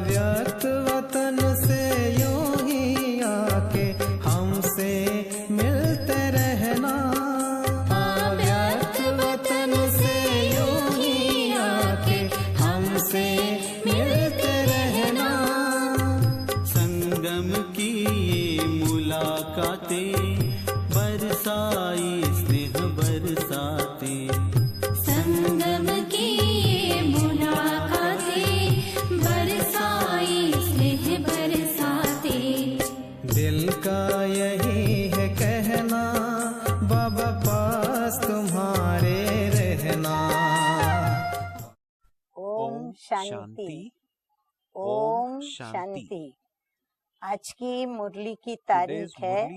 अव्यक्त वतन से यूं ही आके हमसे मिलते रहना। अव्यक्त वतन से यूं ही आके हमसे मिलते रहना। संगम की ये मुलाकातें बरसाई स्नेह बरसाते। संगम की ये मुलाकातें बरसाई स्नेह बरसाते। दिल का यही है कहना, बाबा पास तुम्हारे रहना। ओम शांति। ओम शांति। आज की मुरली की तारीख है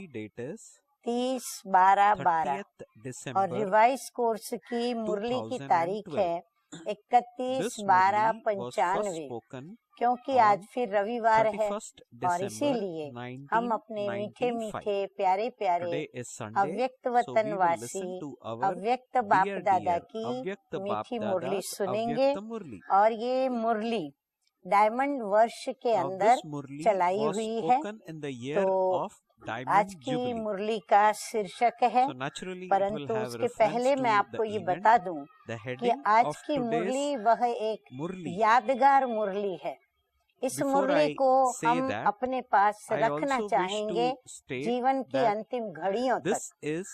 30/12/12 और रिवाइज कोर्स की मुरली की तारीख है 31/12/95, क्योंकि आज फिर रविवार है और इसीलिए हम अपने मीठे मीठे प्यारे प्यारे अव्यक्त वतनवासी अव्यक्त बाप दादा की मीठी मुरली सुनेंगे। और ये मुरली डायमंड वर्ष के अंदर चलाई हुई है। तो आज की मुरली का शीर्षक है, परंतु उसके पहले मैं आपको ये बता दूं कि आज की मुरली वह एक यादगार मुरली है। इस मुरली को हम अपने पास रखना चाहेंगे जीवन की अंतिम घड़ियों तक।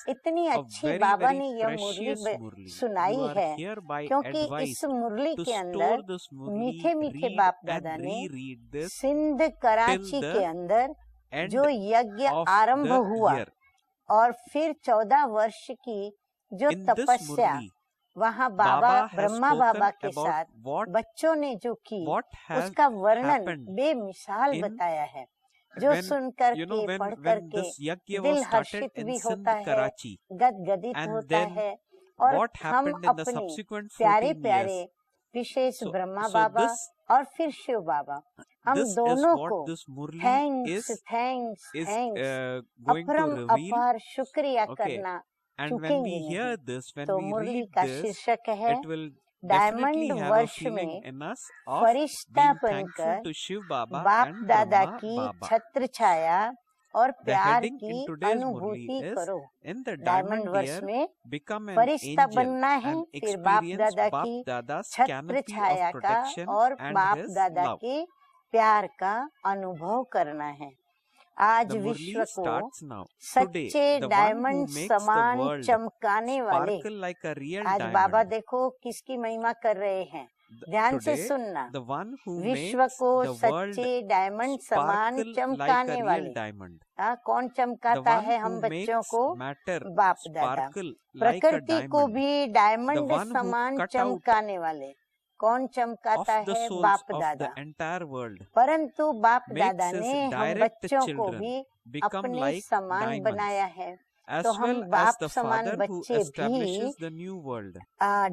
इतनी अच्छी बाबा ने यह मुरली सुनाई है, क्योंकि इस मुरली के अंदर मीठे मीठे बाप दादा ने सिंध कराची के अंदर जो यज्ञ आरंभ हुआ और फिर 14 वर्ष की जो तपस्या वहाँ बाबा ब्रह्मा बाबा के साथ बच्चों ने जो की, उसका वर्णन बेमिसाल बताया है, जो सुन करके पढ़ करके दिल हर्षित भी होता है, गदगदित होता है। और हम अपने प्यारे प्यारे विशेष ब्रह्मा बाबा और फिर शिव बाबा, हम दोनों को थैंक्स थैंक्स थैंक्स अपरम शुक्रिया करना चुकेंगे नहीं। तो मुरली का शीर्षक है डायमंड वर्ष में फरिश्ता बनकर बाप दादा की छत्र छाया और प्यार की अनुभूति करो। डायमंड वर्ष में फरिश्ता बनना है, फिर बाप दादा की छत्र छाया का और बाप दादा के प्यार का अनुभव करना है। आज विश्व को सच्चे डायमंड समान चमकाने वाले, आज बाबा देखो किसकी महिमा कर रहे हैं, ध्यान से सुनना। विश्व को सच्चे डायमंड समान चमकाने वाले, कौन चमकाता है हम बच्चों को? बाप दादा। प्रकृति को भी डायमंड समान चमकाने वाले कौन चमकाता है? बाप दादा। परंतु बाप दादा ने हम बच्चों को भी अपने समान बनाया है, तो हम बाप समान बच्चे भी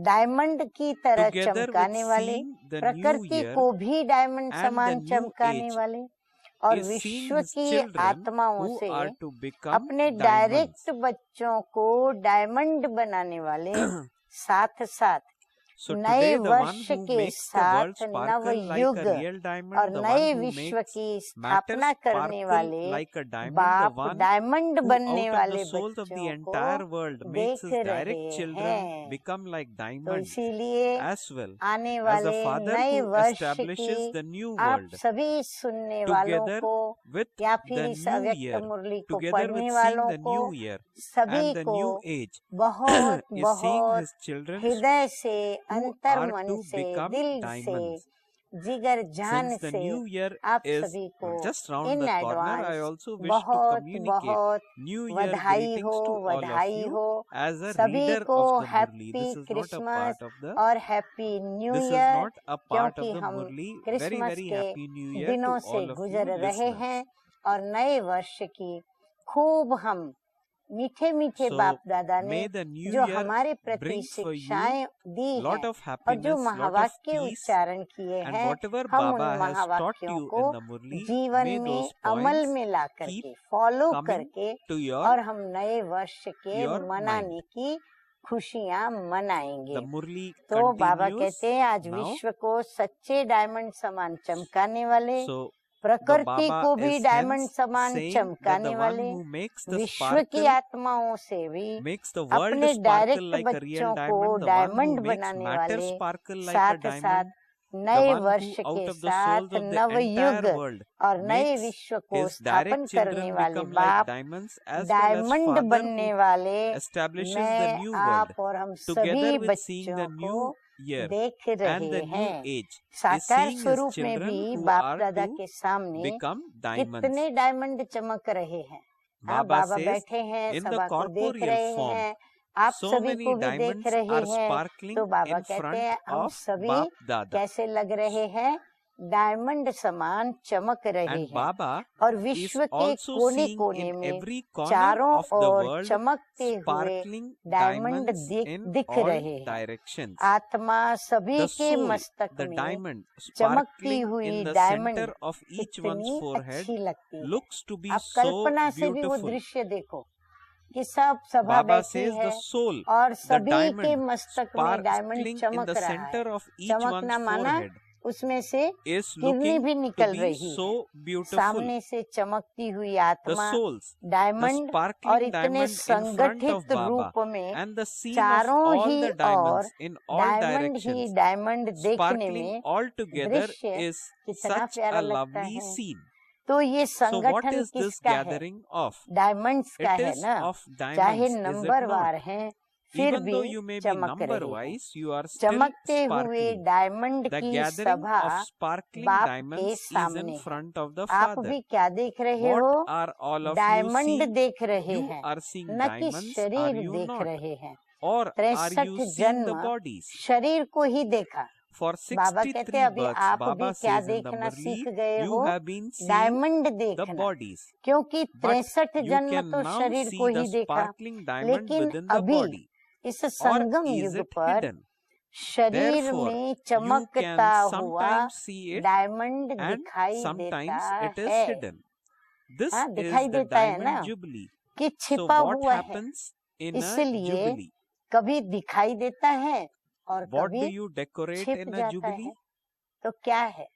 डायमंड की तरह चमकाने वाले, प्रकृति को भी डायमंड समान चमकाने वाले और विश्व की आत्माओं से अपने डायरेक्ट बच्चों को डायमंड बनाने वाले, साथ साथ नए वर्ष के साथ नव युग और नए विश्व की स्थापना करने वाले बाप डायमंड बनने वाले बच्चों को देख रहे हैं। तो इसीलिए आने वाले नए वर्ष की आप सभी सुनने वालों को या फिर इस अव्यक्त मुरली को पढ़ने वालों को सभी को बहुत बहुत हृदय से, अंतर मन से, दिल से, जिगर जान से आप सभी को इन एडवांस बहुत बहुत बधाई हो। सभी को हैप्पी क्रिसमस और हैप्पी न्यू ईयर, क्योंकि हम क्रिसमस के दिनों से गुजर रहे हैं और नए वर्ष की खूब हम मीठे मीठे बाप दादा ने जो हमारे प्रति शिक्षाएं दी हैं और जो महावाक्य उच्चारण किए हैं, हम उन महावाक्यों को जीवन में अमल में ला करके फॉलो करके और हम नए वर्ष के मनाने की खुशियाँ मनाएंगे। The Murli तो बाबा continues कहते हैं आज now. विश्व को सच्चे डायमंड समान चमकाने वाले, So प्रकृति Baba को भी is डायमंड hence समान saying that चमकाने the one वाले, who makes the विश्व की sparkle आत्माओं से भी makes the world अपने sparkle डायरेक्ट like a बच्चों real को diamond. The one diamond who makes बनाने matter वाले, sparkle like a साथ diamond. साथ The नए one वर्ष who out के of the साथ souls of the नव युग entire world और नए makes विश्व को his स्थापन direct करने children वाले become like बाप diamonds, as well as diamond Father बनने who वाले establishes the मैं new आप world और हम together सभी with seeing the बच्चों new को year देख and रहे the new हैं। age, is साकार seeing his स्वरूप में children भी who बाप are दादा to के सामने become diamonds. कितने डायमंड चमक रहे हैं। हाँ, Baba बाबा says बैठे हैं, in the सभा को देख corporeal रहे form, हैं, आप so सभी many को भी देख diamonds रहे are हैं। sparkling तो बाबा in कहते front हैं हम of सभी Bap Dada. कैसे लग रहे हैं, डायमंड समान चमक रहे And हैं Baba और is विश्व के also कोने seeing कोने in में every corner चारों of the ओर world चमकते हुए sparkling डायमंड diamonds in दिख all रहे हैं। directions. आत्मा सभी The के soul, मस्तक the में diamond चमकती sparkling हुई in the diamond center of each one's कितनी forehead अच्छी लगती है। looks to be आप so कल्पना से भी वो beautiful. दृश्य देखो कि सब सभा Baba बैठी says है the soul, और the सभी के diamond मस्तक में डायमंड sparkling in चमक the रहा center है। of each चमकना one's माना forehead उसमें से is किरणें looking भी to निकल be रही so है। beautiful. सामने से चमकती हुई The आत्मा souls, the डायमंड और sparkling इतने diamond in front of संगठित Baba रूप में and the scene of चारों all ही the और diamonds in all diamond he directions diamond देखने sparkling में all together दृश्य is कितना such प्यारा a लगता lovely है। scene. तो ये So what संगठन is this किसका है? gathering of? डायमंड्स का It है is ना, of चाहे diamonds, is it number not? वार हैं फिर Even भी though you may be चमक number रहे हैं। wise, you are still चमकते हुए sparkling. डायमंड The की gathering सभा of sparkling बाप के diamonds is सामने in है। front of the आप Father. भी क्या देख रहे हो? What are all of you diamond seeing? देख रहे You हैं, are seeing न कि diamonds, are शरीर you देख not? रहे हैं। Or are 63 you seeing the जन्म bodies? शरीर को ही देखा। For बाबा कहते 63 हैं अभी births, आप Baba भी क्या says in the देखना Murli, सीख गए you हो? have been seeing diamond the देखना, bodies. क्योंकि But 63 you जन्म can तो now शरीर see को the ही देखा, sparkling diamond लेकिन within the अभी body. इस Or संगम is युग it पर hidden? शरीर Therefore, में you चमकता can हुआ sometimes see it diamond and दिखाई sometimes देता it is है। hidden. This हाँ, is दिखाई the देता है ना diamond jubilee. कि So छिपा what हुआ है, happens in a इसलिए jubilee? कभी दिखाई देता है और What do कभी you decorate छिप in a जाता jubilee? है। तो क्या है,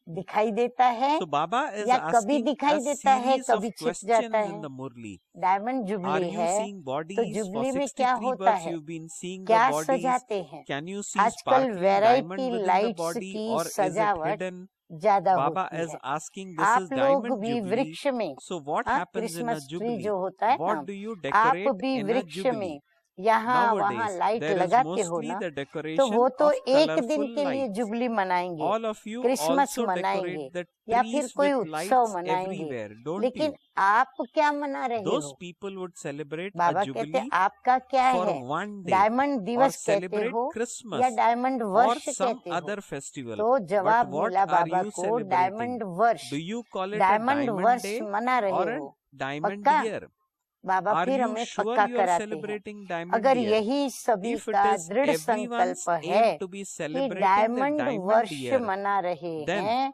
दिखाई देता है So Baba is या कभी asking दिखाई a देता है, series of कभी छिप questions जाता है। in the Murli. Diamond Are jubilee you है seeing तो bodies? For जुबली में क्या 63 होता births है, you've been seeing the क्या bodies. सजाते हैं। Can you see आजकल sparkling diamond variety within the lights body की or is it सजावट hidden? ज्यादा Baba होती is है। asking, this आप is लोग diamond भी jubilee. वृक्ष में, So what हाँ, happens in a Christmas tree jubilee? जो होता है ना, What do you आप decorate भी in a वृक्ष jubilee? में यहाँ वहाँ Nowadays, लाइट there is लगाते हो mostly ना, the तो decoration वो तो of एक दिन colorful के लिए lights. जुबली मनाएंगे, All of you Christmas also मनाएंगे decorate the या फिर trees कोई with उत्सव lights मनाएंगे, everywhere, don't लेकिन you? आप क्या मना रहे Those हो? people would celebrate Baba a कहते jubilee आपका क्या for है, one day डायमंड or दिवस कहते celebrate हो Christmas या डायमंड or वर्ष some कहते हो? other festival. तो But जवाब what मिला are बाबा you को, celebrating? डायमंड वर्ष, Do you call it a diamond diamond वर्ष day मना रहे or a हो। diamond पक्का? year? बाबा Are फिर you हमें sure पक्का you are कराते हैं, celebrating diamond अगर year? यही सभी If it का is दृढ़ everyone's संकल्प है aim to be कि celebrating the डायमंड diamond वर्ष year, मना रहे then हैं,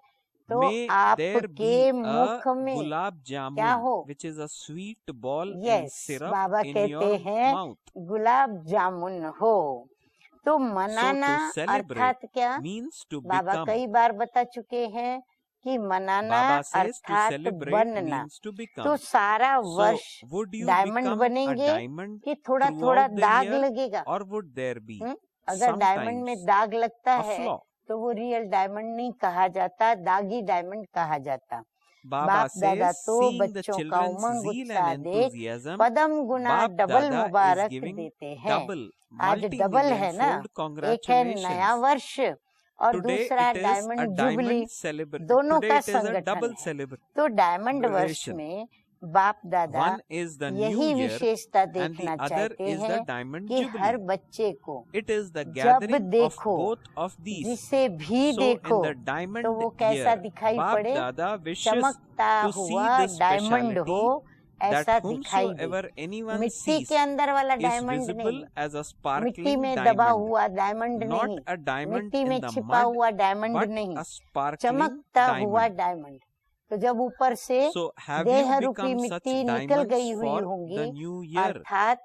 तो may there आपके be मुख a में gulab क्या jamun, हो? which is a sweet ball in yes, syrup Baba in कहते your हैं mouth. गुलाब जामुन हो। तो So मनाना to celebrate अर्थात क्या, means to बाबा become. कई बार बता चुके हैं कि मनाना Baba says to अर्थात celebrate बनना। means to become. तो सारा So वर्ष would you diamond become a बनेंगे diamond कि थोड़ा थोड़ा throughout the दाग year, लगेगा? or would there be अगर डायमंड में sometimes दाग लगता a है flaw? तो वो रियल डायमंड नहीं कहा जाता, दागी डायमंड कहा जाता। Baba बाप दादा says, तो seeing the बच्चों का children's उमंग zeal उत्साह and देख enthusiasm, पदम गुना Bap डबल Dada is मुबारक giving देते हैं। double, आज डबल है ना, multi-million-fold एक है नया congratulations. वर्ष और Today दूसरा it is a diamond jubilee, diamond celebration. दोनों Today का it is a संगठन double है। celebration. तो डायमंड वर्ष में बाप दादा One is the new यही year विशेषता and the देखना other चाहते is the हैं diamond कि हर jubilee. बच्चे को It is the जब gathering of देखो, both of these. जिसे भी So देखो, in the diamond तो वो कैसा year, दिखाई Bap पड़े, Dada wishes चमकता to see हुआ this डायमंड हो, speciality ऐसा that दिखाई दे। whomsoever anyone मिट्टी sees के अंदर वाला is डायमंड visible नहीं, as a मिट्टी sparkling में दबा diamond, हुआ डायमंड not नहीं, a diamond मिट्टी in में the छिपा mud, हुआ डायमंड but नहीं, a sparkling चमकता हुआ diamond. डायमंड। तो जब ऊपर से So have देह you रूपी become such मिट्टी निकल गई diamonds हुई for होंगी, the new year? अर्थात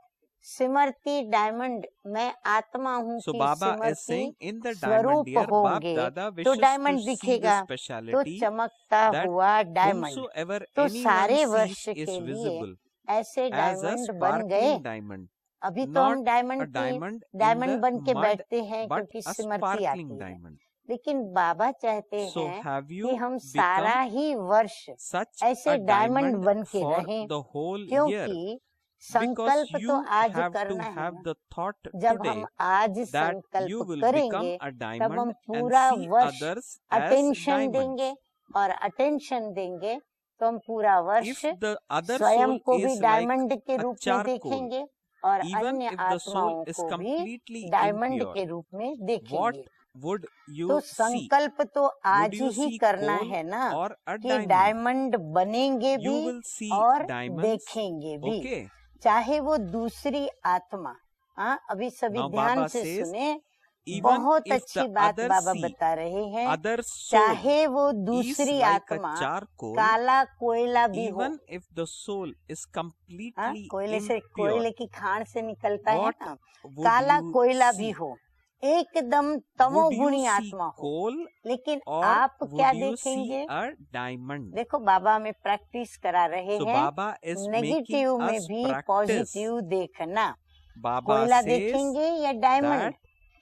सिमरती डायमंड, मैं आत्मा हूँ So कि Baba is सिमरती saying in the स्वरूप diamond, dear होंगे Bap Dada तो wishes diamond to see the दिखेगा, तो speciality चमकता that हुआ डायमंड। whomsoever तो anyone सारे sees वर्ष is के लिए visible ऐसे as a डायमंड बन गए। sparkling diamond, अभी तो हम not a डायमंड की diamond in डायमंड the बन के mud, बैठते हैं but क्योंकि a सिमरती आती sparkling है, diamond. लेकिन बाबा चाहते So हैं have कि you हम सारा become ही वर्ष such ऐसे a डायमंड diamond बन के for रहें, the whole year? क्योंकि Because संकल्प तो you आज have to करना है have ना। the thought जब today हम आज that you संकल्प will करेंगे become a तब हम diamond and पूरा see वर्ष others as अटेंशन diamonds. देंगे, और अटेंशन देंगे तो हम पूरा वर्ष If the other स्वयं soul को भी is like डायमंड के a रूप में charcoal, देखेंगे और even अन्य if the soul आत्माओं is को भी completely डायमंड impure, के रूप में what देखेंगे। would you तो see? संकल्प तो Would आज you ही see करना coal है ना or a कि diamond? डायमंड बनेंगे You भी will see और diamonds. देखेंगे भी, Okay. चाहे वो दूसरी आत्मा। हाँ, अभी सभी Now ध्यान Baba से says, सुने, even बहुत if अच्छी the बात other बाबा sea, बता रहे हैं। other soul चाहे वो is दूसरी like a आत्मा charcoal, काला कोयला भी हो। even if the soul is हाँ, completely कोयले से, impure, कोयले की खान से निकलता है what ना, would काला you कोयला भी see? हो, एकदम Would you तमोगुणी see आत्मा हो, coal लेकिन or आप क्या would you see देखेंगे? a diamond? देखो बाबा हमें प्रैक्टिस करा रहे So हैं, Baba is making नेगेटिव में us भी practice. पॉजिटिव देखना। Baba कोयला says देखेंगे या डायमंड, that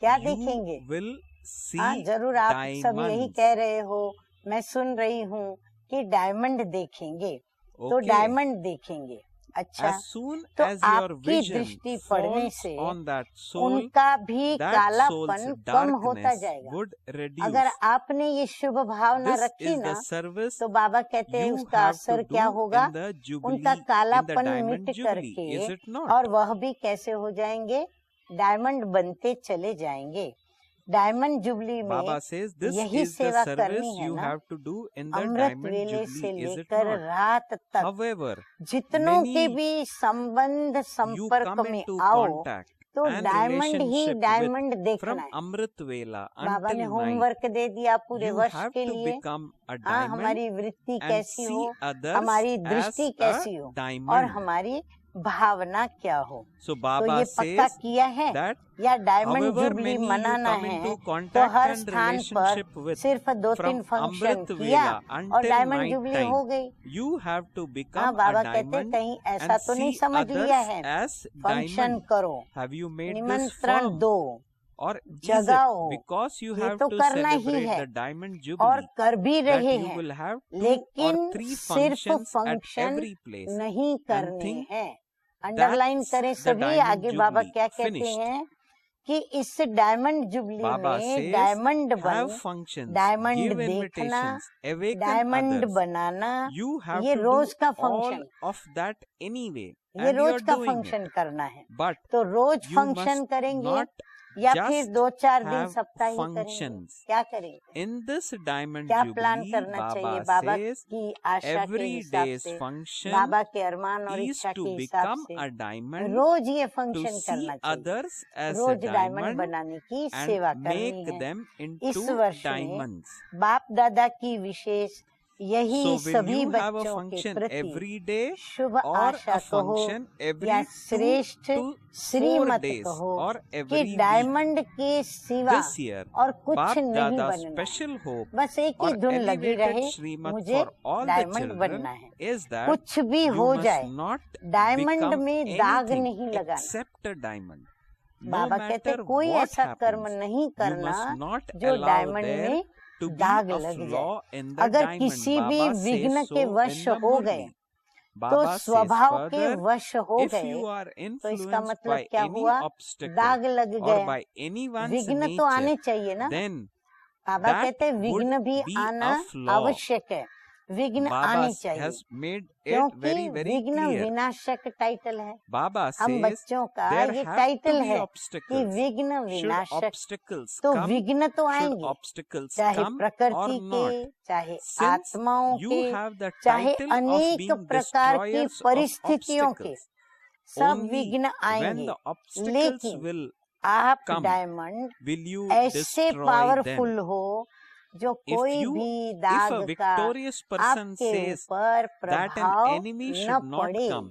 क्या you देखेंगे? will see हाँ, जरूर आप सब यही diamonds. कह रहे हो, मैं सुन रही हूँ कि डायमंड देखेंगे, तो Okay. डायमंड देखेंगे। अच्छा, As soon तो as your आपकी vision दृष्टि पड़ने falls से on that soul, उनका भी that कालापन soul's कम होता darkness जाएगा। would reduce. अगर आपने ये शुभ भावना This रखी is ना, the service तो बाबा कहते हैं you उसका have असर to क्या do होगा? in the jubilee, उनका in the कालापन diamond मिट jubilee, करके, is it not? और वह भी कैसे हो जाएंगे? डायमंड बनते चले जाएंगे। डायमंड जुबली Baba में says this यही is the सेवा service करनी है you ना, have to do in the Amrit diamond वेले से jubilee, is it लेकर not? रात तक However, जितनों के many भी संबंध you संपर्क come में into आओ contact तो and diamond he relationship diamond with देखना from है। Amrit Vela बाबा ने until night, होमवर्क दे दिया पूरे you वर्ष have के to लिए। become a हाँ, diamond हमारी वृत्ति and कैसी see हो, others हमारी as दृष्टि a कैसी हो, और diamond. हमारी भावना क्या हो। So तो Baba ये पक्का says किया है that या diamond however jubilee many you मनाना come है into तो contact हर and स्थान relationship पर with सिर्फ 2-3 from फंक्शन Amrit किया Vela और until diamond night jubilee time, हो गई। you have to हाँ, become बाबा a कहते diamond कहीं ऐसा and तो नहीं see समझ others लिया है। as function diamond. करो, Have you made this निमंत्रण firm? दो, Or is it जगाओ, because you ये have तो to करना ही celebrate है the diamond और jubilee कर भी that रहे you हैं, will have 2 or लेकिन 3 सिर्फ functions at function every place नहीं and करने think हैं। अंडरलाइन that's करें the सभी, diamond आगे बाबा jubilee क्या कहते finished. हैं कि इस डायमंड जुबली Baba में says डायमंड have बन, functions, डायमंड give देखना, invitations, awaken diamond others. Banana, You have ये to रोज do का all function, of that anyway ये and you रोज are का doing फंक्शन it. करना है। But तो रोज you फंक्शन must करेंगे not या फिर just 2-4 दिन have सप्ताह ही करेंगे, functions. क्या करेंगे? In this diamond क्या प्लान jubilee, करना चाहिए? Baba बाबा says की आशा के every हिसाब day's से, function बाबा के अरमान और is इच्छा to के हिसाब become से a diamond, रोज ये to फंक्शन see करना चाहिए, others as a rose diamond diamond बनाने की and सेवा करनी make है। them इस into वर्ष में diamonds. बाप दादा की विशेष यही So will सभी you have a बच्चों के function प्रति every day Shubh or Asha a कहो function every या 2 श्रेष्ठ to 4 श्रीमत days कहो or कि every week? डायमंड के सिवा This year, और कुछ Bap नहीं Dada बनना है, special hope बस एक ही or धुन लगी elevated रहे, Srimad मुझे for all the diamond children बनना है। is that कुछ भी you हो must जाए, not डायमंड become में दाग anything नहीं लगाना। except a diamond. No बाबा कहते matter कोई what ऐसा कर्म happens, नहीं you करना must not जो allow डायमंड there में to be दाग a लग flaw जाए। in the अगर diamond. किसी भी Baba विघ्न says के so वश in the हो गए, Murli. तो Baba says स्वभाव के further, वश हो if गए, you are तो इसका influenced मतलब by क्या any हुआ? obstacle दाग लग or गया। by anyone's विघ्न तो आने nature, चाहिए ना। then बाबा that कहते हैं would विघ्न भी be आना a flaw. आवश्यक है, विघ्न Baba आने चाहिए, has made it क्योंकि very, very विघ्न clear. विनाशक टाइटल है। Baba हम says बच्चों का there ये have टाइटल to be है कि obstacles. विघ्न Should विनाशक, obstacles तो come, विघ्न तो should आएंगे, obstacles चाहे come or प्रकृति के, not. चाहे Since आत्माओं you के, have the चाहे title of अनेक being प्रकार की destroyers of परिस्थितियों के, obstacles, सब only विघ्न when आएंगे, the obstacles लेकिन will आप come डायमंड will you ऐसे destroy them. पावरफुल हो जो If कोई you, भी if दाग a का victorious person आपके says ऊपर that an प्रभाव enemy न should not पड़े। come,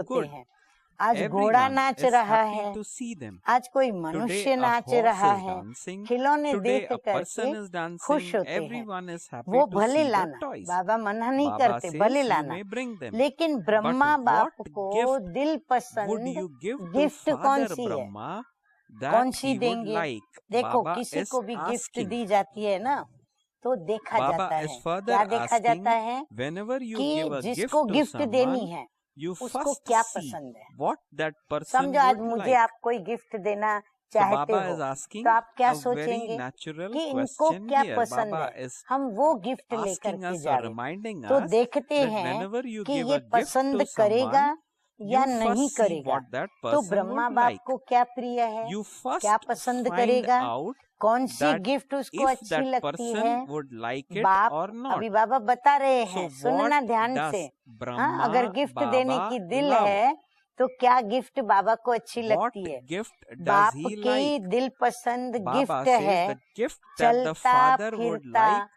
होते Good. हैं। आज घोड़ा Everyone नाच is रहा happy है, to see them. आज कोई Today मनुष्य a नाच horse रहा is है, dancing. खिलौने Today देख a person करके is dancing. खुश होते हैं। Everyone is happy वो to भले see the लाना, toys. बाबा मना नहीं Baba करते, says भले you लाना, may bring them. लेकिन ब्रह्मा But बाप what को gift दिल would पसंद you give to गिफ्ट कौन Father सी है, Brahma that कौन सी he would देंगे? like? देखो Baba किसी is को भी गिफ्ट asking. दी जाती है ना, तो देखा Baba जाता is है, further क्या देखा asking, जाता है whenever you कि give a gift जिसको to गिफ्ट देनी someone, है you उसको first क्या see पसंद है। what that person समझो आज would मुझे like. आप कोई गिफ्ट देना So चाहते Baba हो, is asking तो आप क्या a very सोचेंगे natural कि इनको question क्या here. पसंद Baba है, is हम वो गिफ्ट लेकर asking के us or जावे। reminding तो us देखते that हैं whenever you कि give ये a gift पसंद to करेगा someone, या you नहीं first see करेगा। what that तो person ब्रह्मा would बाप like. को क्या प्रिय है, You first क्या पसंद find करेगा, out कौन सी that गिफ्ट उसको if अच्छी that लगती है। person would like it बाप or not. अभी बाबा बता रहे So हैं, सुनना what ध्यान does से। हाँ, Brahma अगर गिफ्ट देने Baba की दिल love? है तो क्या गिफ्ट बाबा को अच्छी What लगती है। gift does बाप he की like? दिल पसंद Baba गिफ्ट says है the gift that the चलता father would फिरता like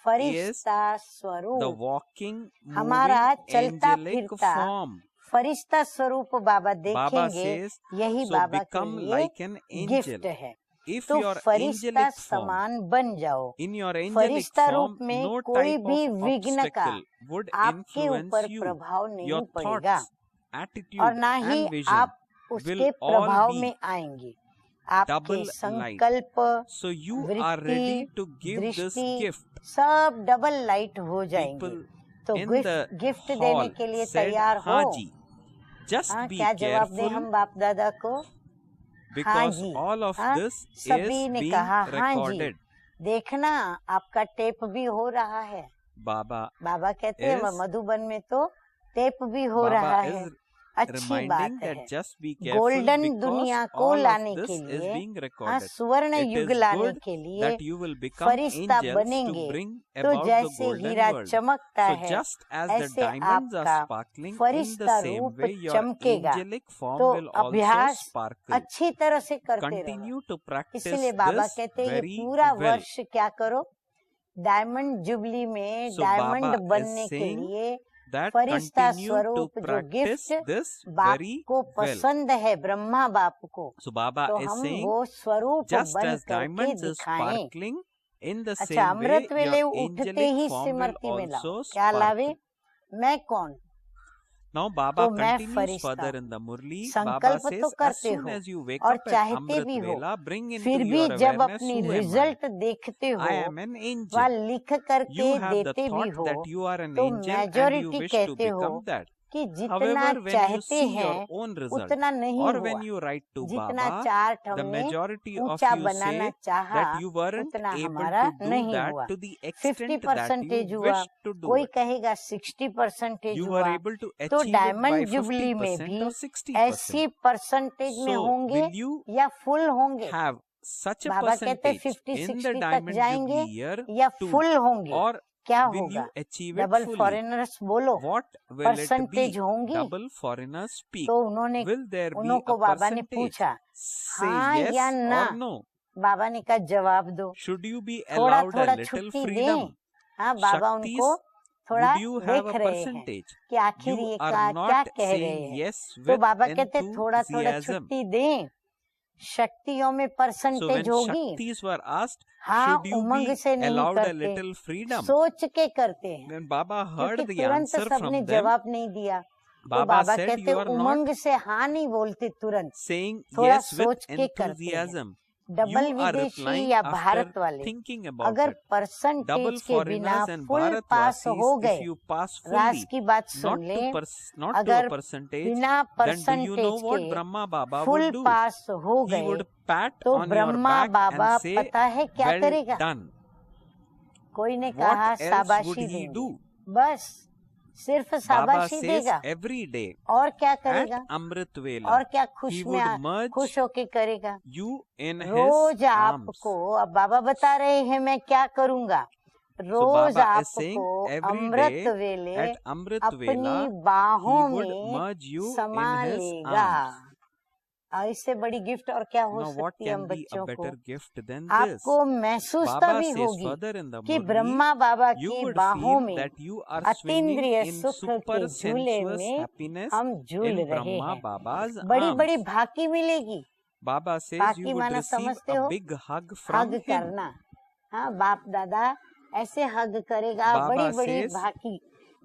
फरिश्ता the स्वरूप। walking, हमारा moving, चलता angelic फिरता form. फरिश्ता स्वरूप बाबा Baba देखेंगे, says, यही so बाबा के become लिए like an गिफ्ट angel. है। If तो your फरिश्ता angelic form, समान बन जाओ। in your angelic Firishta form, रूप में no कोई type भी of विघ्न का obstacle would आपके influence ऊपर you. प्रभाव नहीं Your पड़ेगा thoughts, attitude, और ना ही and vision आप उसके will all प्रभाव be में आएंगे। आपके double light. संकल्प, So you are ready वृत्ति, to give this दृष्टि gift. सब डबल लाइट हो जाएंगे। People तो in the गिफ्ट देने hall के लिए said, तैयार हो। हाँ जी. Just हाँ, be क्या जवाब दे careful हम बाप दादा को? हाँ because जी, all of हाँ, this सभी is ने being कहा हाँ जी। recorded. देखना आपका टेप भी हो रहा है। Baba बाबा कहते हैं is- मधुबन में तो टेप भी हो Baba रहा is है, अच्छी reminding बात that है। just be careful golden because दुनिया को all of लाने this के is लिए, being हाँ, recorded. सुवर्ण It युग is लाने good के लिए that you will become Firishta angels to बनेंगे। bring तो about the जैसे golden हीरा world. चमकता So है, just as the ऐसे diamonds are आपका sparkling, in the Firishta same रूप way your चमकेगा। angelic form तो will also अभ्यास sparkle. अच्छी तरह से करते रहो। Continue to practice इसीलिए बाबा this कहते हैं ये very पूरा well. वर्ष क्या करो, डायमंड जुबली में So डायमंड Baba is बनने के saying लिए that फरिश्ता continue to स्वरूप जो practice गिफ्ट this बाप very को well. पसंद है, ब्रह्मा बाप को, So Baba तो is हम saying वो स्वरूप just बन as करके diamonds is दिखाएं। sparkling, in the अच्छा, same way अमृत वेले your उठते angelic ही form will सिमरती में also लाओ, क्या लावे? sparkle. मैं कौन? Now Baba तो मैं continues Firishta further in the Murli. Baba संकल्प says, तो as करते soon हो as you wake और up at चाहते Amrit भी हो, Vela, bring into फिर भी your जब awareness अपनी who am I? रिजल्ट देखते हो I am an angel. व लिख करके You have the देते भी thought हो, that you are an तो angel and you majority wish to कहते हो become that. कि जितना However, when you चाहते see हैं your own result उतना नहीं or हुआ। when you write to जितना Baba, चार्ट the हमने majority of ऊंचा you बनाना say चाहा that you weren't उतना able हमारा to do नहीं that हुआ। to the extent that 50% you हुआ, wished to do कोई it. कहेगा 60% You were हुआ। able to तो achieve it by diamond jubilee में 50% भी or 60%. 80% में So, होंगे will you या फुल होंगे? have such a बाबा कहते percentage 50-60 in the तक Diamond जाएंगे Jubilee year या to, फुल होंगे? or क्या will होगा? you achieve it double fully? Foreigners बोलो, What will it be? Percentage होंगी? Double foreigners speak. तो उन्होंने Will there be उनको a बाबा ने percentage? पूछा, Say हाँ yes या ना? or no. बाबा ने कहा जवाब दो, Should you be थोड़ा allowed थोड़ा a little छुट्टी freedom? दें। हाँ, बाबा Shaktis, उनको थोड़ा would you have देख a रहे हैं percentage? कि आखिर You ये are क्या not कह रहे saying हैं। yes तो with बाबा कहते थोड़ा थोड़ा enthusiasm. छुट्टी दें, शक्तियों में So परसेंटेज when होगी। Shaktis were asked, हाँ, should you उमंग be से नहीं allowed a करते, little freedom? सोच के करते हैं, When Baba heard क्योंकि the तुरंत answer सबने from them, जवाब नहीं दिया। तो Baba बाबा said, कहते you are not उमंग से हाँ नहीं बोलते तुरंत, saying थोड़ा yes with सोच के करते हैं। enthusiasm. डबल You are विदेशी replying या after भारत वाले thinking about अगर it. Double परसेंटेज के बिना foreigners and फुल Bharat पास हो Vasis, गए, if you pass Raj fully, की बात not सुन to ले, not to a अगर percentage, बिना then do you know percentage what के Brahma Baba full would do? पास हो He गए, would pat तो on your Brahma back Baba and say, पता है क्या well करेगा? done. कोई ने कहा What else शाबाशी would he देंगे, do? बस सिर्फ Baba शाबाशी says देगा, every day और क्या at करेगा? Amrit Vela, और क्या खुश he में would merge खुश होके करेगा? you in his rose arms. आपको, अब बाबा बता रहे हैं मैं क्या करूंगा, रोज Baba is saying आपको every अमृत day वेले at Amrit अपनी Vela, बाहों he would में merge you समा in his लेगा। arms. इससे बड़ी गिफ्ट और क्या हो Now what सकती है हम can be a बच्चों को? better gift than this? आपको महसूस Baba तभी says होगी further in the कि Murli, ब्रह्मा बाबा you की would बाहों feel में that you are swinging अतीन्द्रिय in सुख super के झूले sensuous में happiness हम झूल in रहे Brahma हैं। Baba's बड़ी बड़ी arms. भाकी मिलेगी। Baba says भाकी you would माना receive समझते a हो? big hug from hug him. करना। हाँ, बाप दादा ऐसे हग करेगा, Baba बड़ी बड़ी says,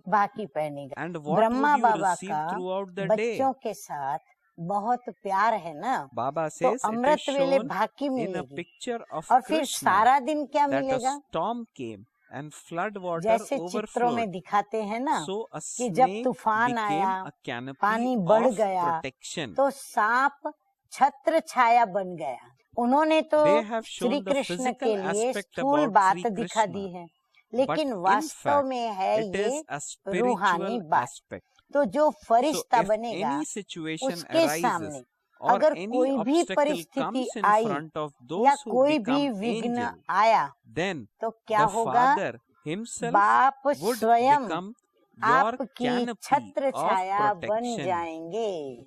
भाकी पहनेगा। And what Brahma would you Baba receive का throughout the day? बच्चों के साथ बहुत प्यार है ना, Baba तो says it अमृत is वेले shown भाकी in a मिलेगी। picture of और फिर Krishna सारा दिन क्या that a मिलेगा? storm came and flood water जैसे चित्रों में overflowed. दिखाते हैं ना So a कि जब snake तूफान became आया, a canopy पानी बढ़ of गया, protection. तो सांप छत्र छाया बन गया। उन्होंने तो They have Shri shown the Krishna physical के लिए aspect स्थूल about बात Sri दिखा Krishna. दी है, But लेकिन in वास्तव fact, में है it ये is a रूहानी spiritual बात। aspect. तो जो So फरिश्ता if बनेगा any situation उसके arises सामने or अगर any कोई भी obstacle परिस्थिति comes in I front of या those who कोई भी become विघ्न angel, आया, then तो क्या the होगा? Father himself बाप would स्वयं become your आपकी canopy छत्र of छाया बन protection. जाएंगे।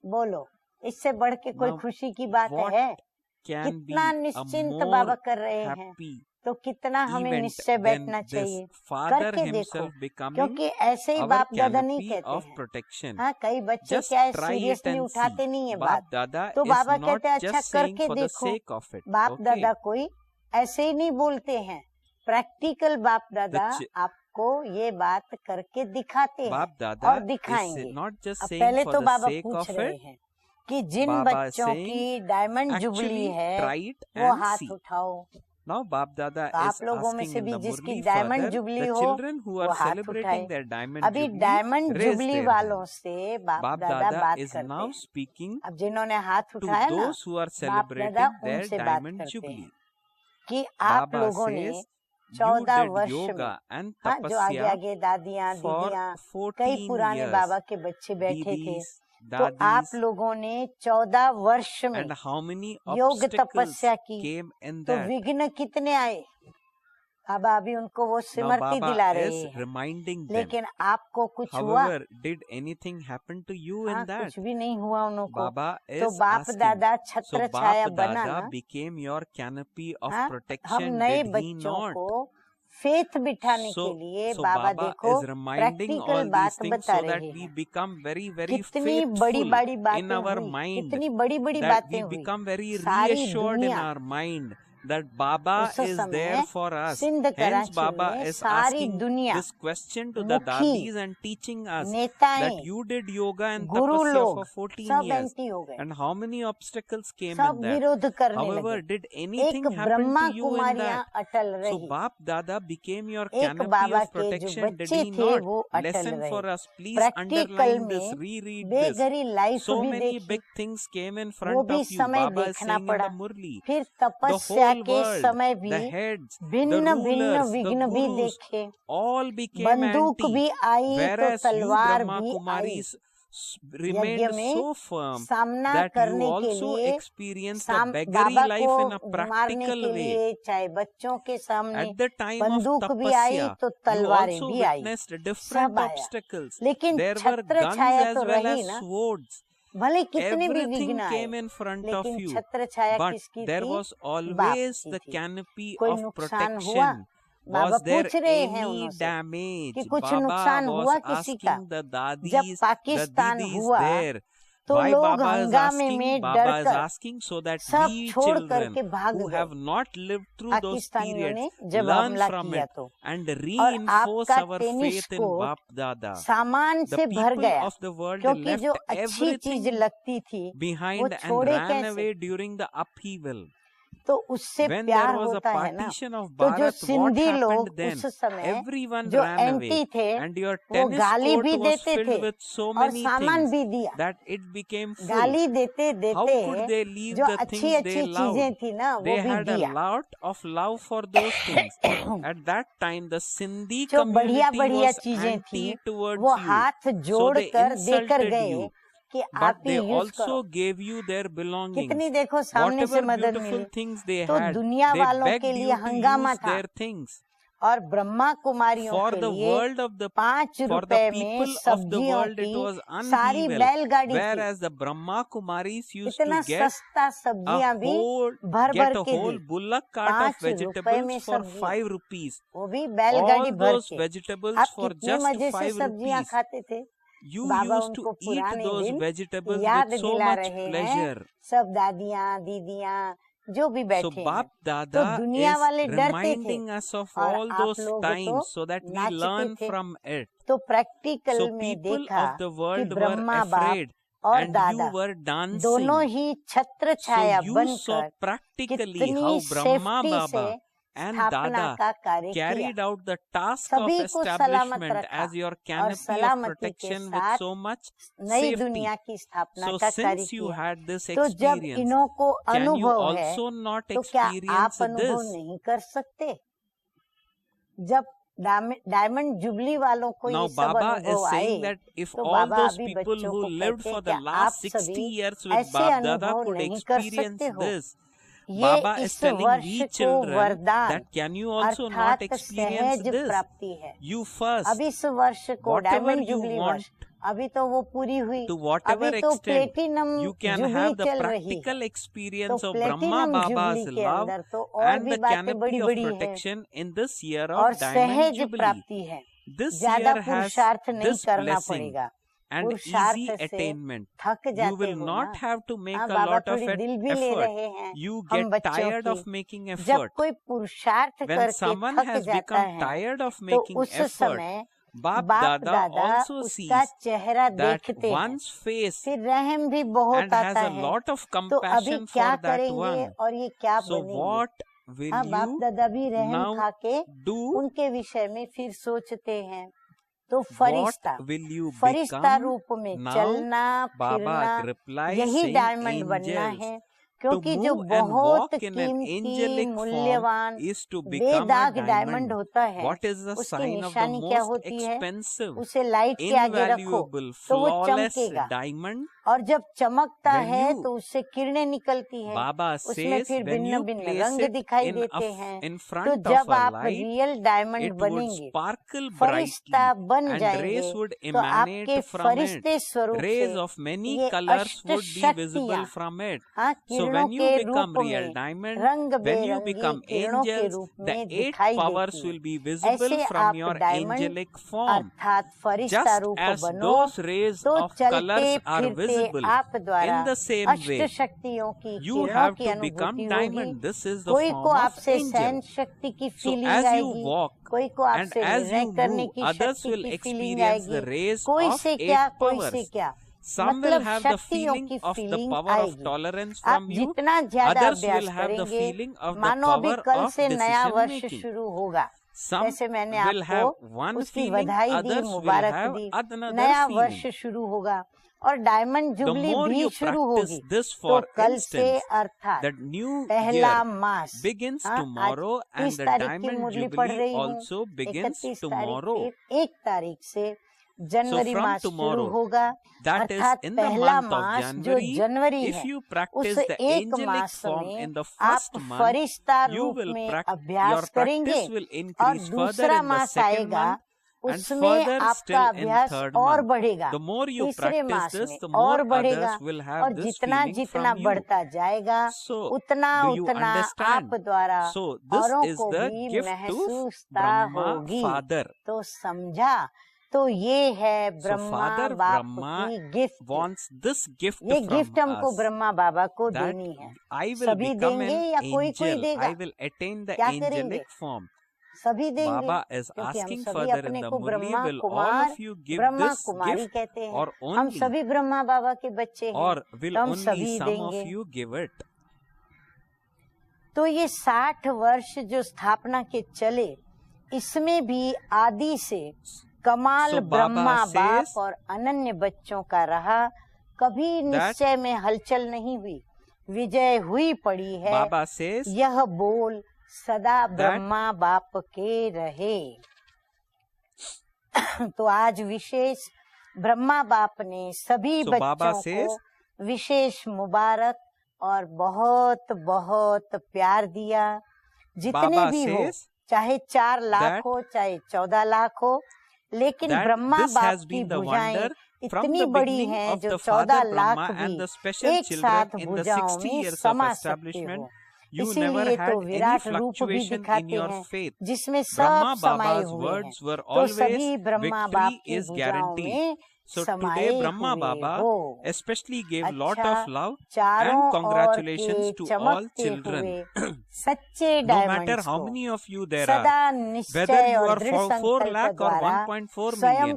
बोलो, इससे बढ़ के कोई Now, खुशी की बात what है? Can be कितना a निश्चिंत बाबा more कर रहे हैं, happy तो कितना हमें event निश्चय than बैठना this? चाहिए। Father करके देखो, himself becoming क्योंकि ऐसे ही our बाप दादा नहीं canopy कहते of हैं। protection. हाँ, कई बच्चे Just क्या है try it सीरियसली and उठाते see. नहीं है Bap बात, Dada तो is बाबा not कहते हैं just अच्छा saying करके for the देखो। sake of it. बाप Okay. दादा कोई ऐसे ही नहीं बोलते हैं, प्रैक्टिकल बाप दादा आपको ये बात करके दिखाते हैं Bap Dada और दिखाएंगे। is not just अब saying पहले for तो the बाबा sake पूछ of रहे it. हैं कि जिन Baba is बच्चों saying, की डायमंड जुबली Actually, है try it वो and हाथ see. उठाओ। Now Bap Dada तो आप is लोगों में asking से in भी the जिसकी Murli diamond further, jubilee the हो children who वो are हाथ celebrating उठाए। their diamond अभी jubilee diamond raise jubilee their वालों hands. से बाप Bap दादा Dada बात is करते now हैं। speaking अब जिन्होंने हाथ to उठाया ना, those who are बाप celebrating दादा their उनसे बात diamond करते jubilee. हैं कि आप Baba लोगों ने says, 14 you did वर्ष में, yoga and हाँ, जो आगे tapasya आगे दादियाँ for दीदियाँ 14 कई पुराने years. बाबा के बच्चे बैठे थे, Didis, तो आप dadis, लोगों ने 14 वर्ष में and how many योग obstacles तपस्या की, came in तो that. विघ्न कितने आए? बाबा अभी उनको वो Now स्मृति दिला Baba रहे is हैं, reminding them. लेकिन आपको कुछ हुआ? However, did anything happen to you हाँ, in that? कुछ भी नहीं हुआ उनको। Baba तो is बाप asking. दादा So छत्र छाया Bap बना Dada ना, became your canopy of हाँ, हम protection, नए did he बच्चों not? को फेथ बिठाने So, के लिए so बाबा Baba देखो is reminding practical all these बात things बता so that रहे we हैं। become very, very कितनी बड़ी faithful बड़ी in बातें our हुई, mind, कितनी बड़ी बड़ी that बातें we हुई। become very सारी reassured in दुनिया our mind that Baba उस is there समय for us. Sindh Hence Karachi Baba में is सारी asking दुनिया, this question to the मुखी, dadis and teaching us नेताएं, that you did yoga and Guru tapasya लोग for 14 सब years. एंटी हो गए, And how many obstacles came सब in that? विरोध करने However, लगे। did anything एक happen Brahma to you in कुमारियां that? Atal So रही, Bap Dada became your एक canopy बाबा of के जो protection, did बच्चे he थे not? वो अटल Lesson for रहे। us, please practical underline this, में reread this. बेघरी लाइफ So भी many देखी, big things came in वो front भी of you. समय Baba is देखना saying in पड़ा। the Murli. फिर The तपस्या whole के world, समय the भी heads, the भिन्न भिन्न rulers, the विघ्न भी gurus, देखे, all became बंदूक anti. भी आई तो Whereas you तलवार Brahma भी आई। Kumaris यज्ञ remained में so firm सामना that you करने के also लिए experienced a beggary Baba life को in a मारने practical के way. लिए चाहे बच्चों के सामने At the time of बंदूक भी आई tapasya, तो you तलवारें also भी आई, witnessed different सब आया। obstacles. लेकिन There were छत्र guns छाया as तो well रही as ना, swords. भले कितने भी Everything विघ्न आए, came in front of लेकिन you. छत्र छाया But किसकी there थी? was बाप always की the थी। canopy कोई of नुकसान हुआ? protection. बाबा Was there पूछ रहे हैं any उन्होंने damage? कि कुछ Baba नुकसान was हुआ किसी का? asking the जब dadis, the पाकिस्तान didis हुआ there. तो Why लोग Baba is हंगामे asking? में Baba is डरकर asking so that सब we छोड़ children करके भाग who गए, have not lived through those पाकिस्तानियों ने periods जब learn हमला from किया it तो, and और reinforce आपका our tennis faith in court Bap Dada. सामान The से भर people गया, of the world क्योंकि जो left अच्छी चीज everything लगती थी वो behind and छोड़े ran कैसे? away during the upheaval. तो उससे When प्यार there was a होता है ना। partition of तो जो Bharat, what सिंधी happened लोग then? उस समय Everyone जो ran एंटी away, थे and your वो tennis गाली court भी was देते थे filled with so और many सामान things भी दिया। that it became full. गाली देते How देते could they leave जो the अच्छी things अच्छी they चीजें loved? थी ना वो They भी had a दिया। lot of love for those things. At that time, the Sindhi जो बढ़िया community बढ़िया was चीजें थी anti towards वो you. हाथ So जोड़ they कर देकर insulted गए you. कि But आप ही they यूज करो। also gave you their belongings. कितनी देखो सामने से Whatever मदद beautiful मिली, things they तो had, दुनिया they वालों begged के you लिए to हंगामा use था। their things. और ब्रह्मा कुमारियों For के the लिए world of the 5 for the रुपए में people of the सब्जियों world it की was सारी unhealed, बैलगाड़ी थी। whereas the Brahma Kumaris used इतना to get सस्ता a सब्जियां भी whole भर get भर a के whole the, bullock cart 5 of रुपए में vegetables for सब्जियां, 5 rupees. वो भी बैलगाड़ी All भर those के। vegetables आप for कितने just मजे से 5 सब्जियां rupees. खाते थे। You बाबा used to उनको eat पुराने those दिन vegetables याद with so दिला much रहे हैं, pleasure. सब दादियां दीदियां जो भी So बैठे हैं। Bap तो Dada दुनिया is वाले डरते थे reminding us of और all आप those लोग तो times so that we नाचते learn थे। from it. तो प्रैक्टिकल So में people देखा of the कि world were ब्रह्मा बाप afraid और and you दादा were dancing. दोनों ही छत्र So छाया you saw बनकर practically कितनी how Brahma सेफ्टी से Baba and स्थापना Dada का कार्य किया। carried out the task of सभी को सलामत establishment रखा as your और canopy of सलामती के protection with साथ so much नई safety. दुनिया की स्थापना So का कार्य since you किया। had this तो जब experience, इन्हों को can you अनुभव है also not तो क्या आप experience अनुभव this? नहीं कर सकते? जब डायमंड जुबली वालों को Now ये सब Baba is अनुभव आए saying that if तो all बाबा those अभी people बच्चों who को lived कहते for हैं the क्या आप last 60 सभी years with ऐसे Bap Dada अनुभव could नहीं कर experience सकते हो? this, ये Baba is इस telling वर्ष we को children वरदान that can you also not अर्थात experience सहज this? प्राप्ति है। You first, अब इस वर्ष को whatever diamond you jubilee want, वर्ष अभी तो वो पूरी हुई, to whatever अभी तो extent platinum you can jubilee have the चल रही है। practical तो experience of Brahma platinum Baba's jubilee के love अंदर तो और and भी the बातें canopy बड़ी of बड़ी है protection in this year और of Diamond सहज Jubilee. प्राप्ति है। This ज्यादा year has पुरुषार्थ नहीं this करना blessing पड़ेगा, and पुरुषार्थ easy से attainment. थक You जाते will हो not ना। have to make हाँ, a बाबा lot of थोड़ी दिल भी ले effort. रहे हैं You हम get बच्चों tired की। of making जब effort. कोई पुरुषार्थ When करके someone थक has जाता become है tired of तो making उस effort, समय Bap बाप Dada दादा also उसका sees चेहरा that देखते हैं, one's face फिर रहम भी बहुत and has आता a है। lot of तो अभी compassion क्या for that करेंगे one. और ये क्या So बनेंगे? what will हाँ, बाप you दादा भी रहम now खा के do? उनके विषय में फिर सोचते हैं। तो What Firishta will you Firishta become? रूप में Now चलना Baba फिरना replies यही saying डायमंड बनना angels. है, To क्योंकि जो move and बहुत walk in an कीमती angelic form मूल्यवान is to become a बेदाग diamond. डायमंड होता है, What is the उसकी sign of the निशानी क्या most होती है? expensive, उसे लाइट के आगे रखो invaluable, तो वो flawless चमकेगा, diamond? और जब चमकता When है you- तो उससे किरणें निकलती हैं, Baba उसमें says फिर when भिन्न you भिन्न place रंग it दिखाई in देते हैं। in तो front of जब a आप light, real diamond it would बनेंगे, sparkle फरिश्ता brightly बन and जाएंगे, rays would तो आपके emanate from it. फरिश्ते स्वरूप Rays से of many ये colors अष्ट would be शक्तियाँ, visible from it. हाँ, So किरणों when you के become रूप real में diamond, रंग when you बेरंगी become किरणों के angels, रूप the में 8 दिखाई powers देती will हैं। be visible ऐसे from आप your डायमंड angelic form. अर्थात फरिश्ता Just रूप as बनो, those rays तो of चलते colors are फिरते visible, आप द्वारा in the same अष्ट way, शक्तियों की you किरणों have की to अनुभूति become होगी। diamond. This is the कोई को form of आपसे सहन angel. शक्ति की So फीलिंग as you आएगी, walk कोई को and आपसे as निर्णय you करने move, की others शक्ति will की फीलिंग experience the आएगी, rays कोई of से क्या 8 कोई से powers. क्या, Some will मतलब have the शक्तियों feeling की of the feeling power of आएगी। tolerance आप from you. जितना ज्यादा Others अभ्यास will have the करेंगे, feeling of the मानो अभी power कल of से नया decision वर्ष making. शुरू होगा, Some जैसे मैंने will have आपको one उसकी feeling, बधाई दी, others will Mubarak have the, another नया feeling. वर्ष शुरू होगा और डायमंड The जुबली more भी you शुरू practice होगी। this, तो for कल से instance, अर्थात the new पहला year मास begins हाँ, tomorrow आज and 30 the तारीख की diamond मुरली पढ़ jubilee रही हूँ, also begins 31 tomorrow. तारीख फिर 1 तारीख से जनवरी from मास शुरू tomorrow, होगा, that is अर्थात in the पहला month of मास जो January, जनवरी if है, you उस practice the एक angelic मास form में in the आप first month, फरिश्ता you रूप will में your अभ्यास करेंगे practice will और increase further दूसरा in the मास second आएगा, month and उसमें further आपका still in अभ्यास third और month. बढ़ेगा, The more you तीसरे practice मास this, में the more और बढ़ेगा, others will have और this जितना feeling जितना from you. बढ़ता जाएगा So, उतना do you उतना understand? आप द्वारा So, this औरों is को the भी gift to महसूसता Brahma होगी। Father. तो समझा, तो ये है So, ब्रह्मा Father बाप Brahma की गिफ्ट। wants this gift ये from गिफ्ट हमको us, ब्रह्मा बाबा को that देनी है। I will सभी become देंगे an या कोई कोई angel. देगा? I will attain the क्या करेंगे? angelic form. सभी देंगे, Baba is क्योंकि हम asking सभी further in अपने the को Murli, Brahma will all Kumar of you give Brahma this Kumari gift कहते हैं, or हम only, सभी ब्रह्मा बाबा के बच्चे हैं, or will तो हम only सभी some of देंगे। you give it? तो ये 60 वर्ष जो स्थापना के चले, इसमें भी आदि से कमाल So ब्रह्मा Baba बाप says और अनन्य बच्चों का रहा, कभी निश्चय में हलचल नहीं हुई, विजय हुई पड़ी है। Baba says यह बोल सदा ब्रह्मा बाप के रहे। तो आज विशेष ब्रह्मा बाप ने सभी So बच्चों Baba says, को विशेष मुबारक और बहुत बहुत प्यार दिया। जितने Baba भी हो, says, चाहे 4 लाख हो चाहे 14 लाख हो, लेकिन ब्रह्मा बाप की भुजाएं इतनी बड़ी हैं जो 14 लाख भी एक साथ भुजाओं में समा सकते हो। इसीलिए तो विराट रूप भी दिखाते हैं जिसमें सब समाये हुए हैं। तो सभी ब्रह्मा बाप की भुजाओं में So today Brahma Baba especially gave lot of love and congratulations to all children. No matter how many of you there are, whether you are 4 lakh or 1.4 million,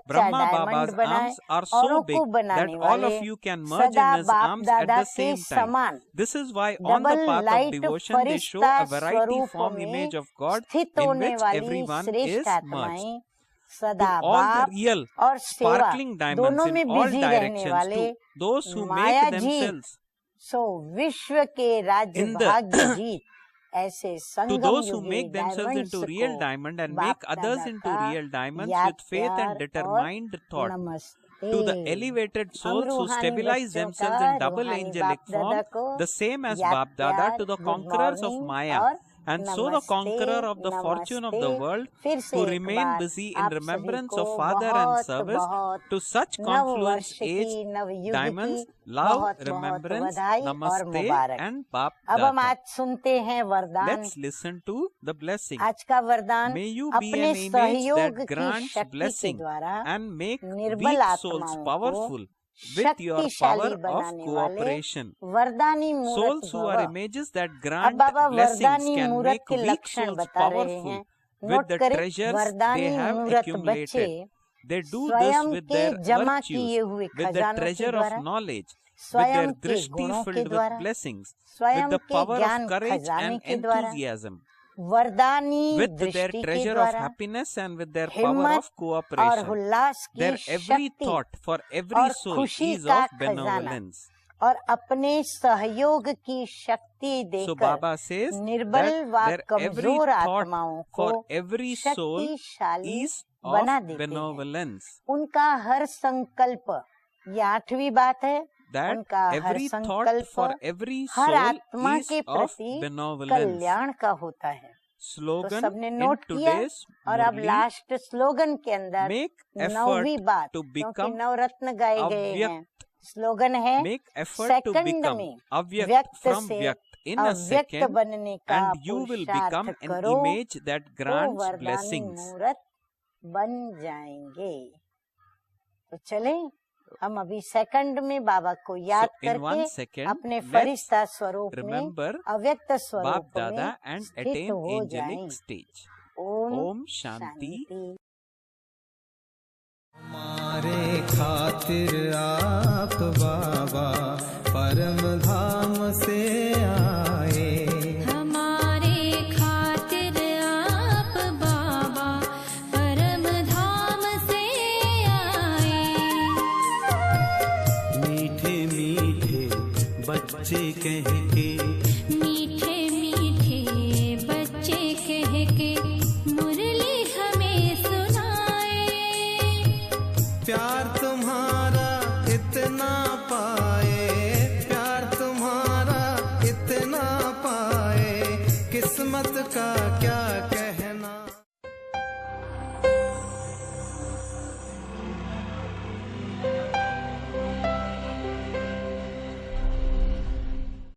Brahma Baba's arms are so big that all of you can merge in his arms at the same time. This is why on the path of devotion they show a variety form image of God in which everyone is merged. सदा all real और sparkling diamonds in all directions to those who make themselves सो विश्व के राज्य भाग्य जीत ऐसे to those who make themselves into real diamond and make others into real diamonds with faith and determined thought. To the elevated souls who stabilize themselves in double angelic form, the same as Bap Dada to the conquerors of Maya. And so the conqueror of the fortune of the world, who remain busy in remembrance of Father and service, to such confluence age, diamonds, love, remembrance, namaste and Bap अब हम आज सुनते हैं वरदान। Let's listen to the blessing. आज का वरदान May you be an image that grants blessing and make weak souls powerful with your power of cooperation. Souls who are images that grant blessings can make weak souls powerful with the treasures they have accumulated. They do this with their virtues, with the treasure of knowledge, with their drishti filled with blessings, with the power of courage and enthusiasm, with their treasure of happiness and with their power of cooperation. Their every thought for every soul is of benevolence. और अपने सहयोग की शक्ति देकर निर्बल व कमजोर आत्माओं को शक्तिशाली बना देते हैं। उनका हर संकल्प, ये 8वीं बात है, उनका हर संकल्प हर आत्मा के प्रति कल्याण का होता है। स्लोगन तो सबने नोट किया। और अब लास्ट स्लोगन के अंदर 9वीं बात, क्योंकि नवरत्न गाए गए हैं, स्लोगन है सेकंड में व्यक्त से अव्यक्त बनने का पुरुषार्थ करो तो वरदानी मूर्त बन जाएंगे। तो चले हम अभी सेकंड में बाबा को याद करके अपने फरिश्ता स्वरूप में, अव्यक्त स्वरूप में स्थित हो जाएं। ओम शांति। हमारे खातिर आप बाबा परम धाम से आए, हमारे खातिर आप बाबा परम धाम से आए। मीठे मीठे बच्चे कह के